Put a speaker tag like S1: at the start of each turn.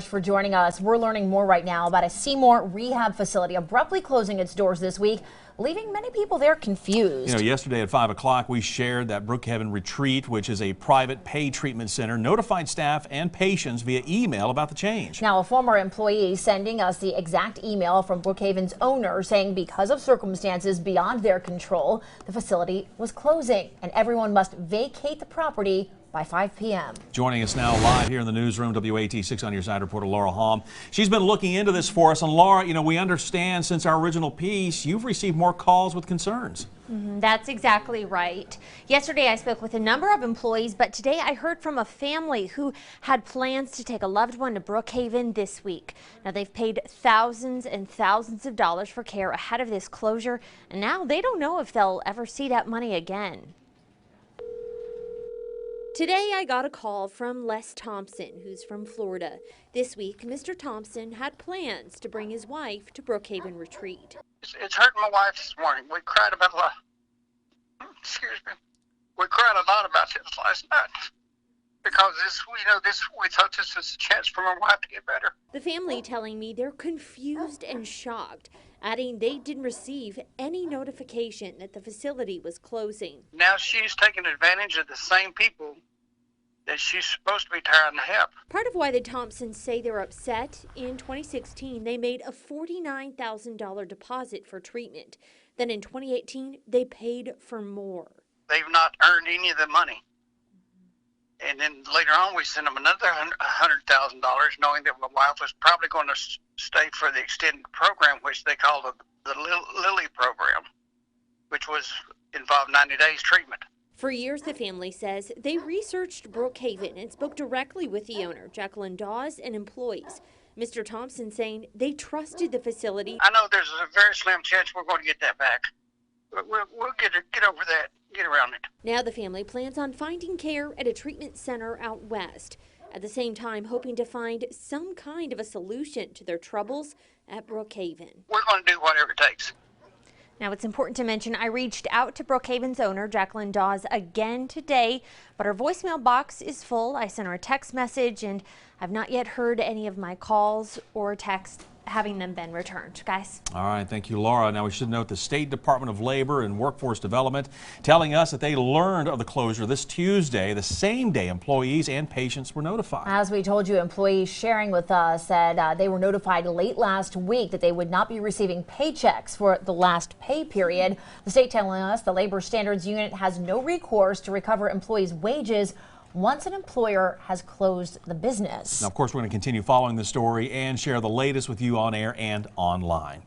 S1: For joining us. We're learning more right now about a Seymour rehab facility abruptly closing its doors this week, leaving many people there confused.
S2: Yesterday at 5 o'clock, we shared that Brookhaven Retreat, which is a private paid treatment center, notified staff and patients via email about the change.
S1: Now, a former employee sending us the exact email from Brookhaven's owner saying because of circumstances beyond their control, the facility was closing and everyone must vacate the property by 5 p.m.
S2: Joining us now live here in the newsroom, WATE 6 on your side reporter Laura Halm. She's been looking into this for us. And Laura, we understand since our original piece, you've received more calls with concerns.
S3: That's exactly right. Yesterday I spoke with a number of employees, but today I heard from a family who had plans to take a loved one to Brookhaven this week. Now they've paid thousands and thousands of dollars for care ahead of this closure, and now they don't know if they'll ever see that money again. Today I got a call from Les Thompson, who's from Florida. This week, Mr. Thompson had plans to bring his wife to Brookhaven Retreat.
S4: It's hurting my wife this morning. We cried about a lot. Excuse me. We cried a lot about this last night because we thought this was a chance for my wife to get better.
S3: The family telling me they're confused and shocked, adding they didn't receive any notification that the facility was closing.
S4: Now she's taking advantage of the same people that she's supposed to be trying to help.
S3: Part of why the Thompsons say they're upset, in 2016 they made a $49,000 deposit for treatment. Then in 2018 they paid for more.
S4: They've not earned any of the money. And then later on we sent them another $100,000 knowing that my wife was probably going to stay for the extended program, which they call the Lily program, which involved 90 days treatment.
S3: For years, the family says they researched Brookhaven and spoke directly with the owner, Jacqueline Dawes, and employees. Mr. Thompson saying they trusted the facility.
S4: I know there's a very slim chance we're going to get that back. We'll get over that, get around it.
S3: Now the family plans on finding care at a treatment center out west. At the same time, hoping to find some kind of a solution to their troubles at Brookhaven.
S4: We're going to do whatever it takes.
S3: Now, it's important to mention I reached out to Brookhaven's owner, Jacqueline Dawes, again today, but her voicemail box is full. I sent her a text message, and I've not yet heard any of my calls or texts having them been returned. Guys.
S2: All right. Thank you, Laura. Now, we should note the State Department of Labor and Workforce Development telling us that they learned of the closure this Tuesday, the same day employees and patients were notified.
S1: As we told you, employees sharing with us said they were notified late last week that they would not be receiving paychecks for the last pay period. The state telling us the Labor Standards Unit has no recourse to recover employees' wages once an employer has closed the business.
S2: Now, of course, we're going to continue following the story and share the latest with you on air and online.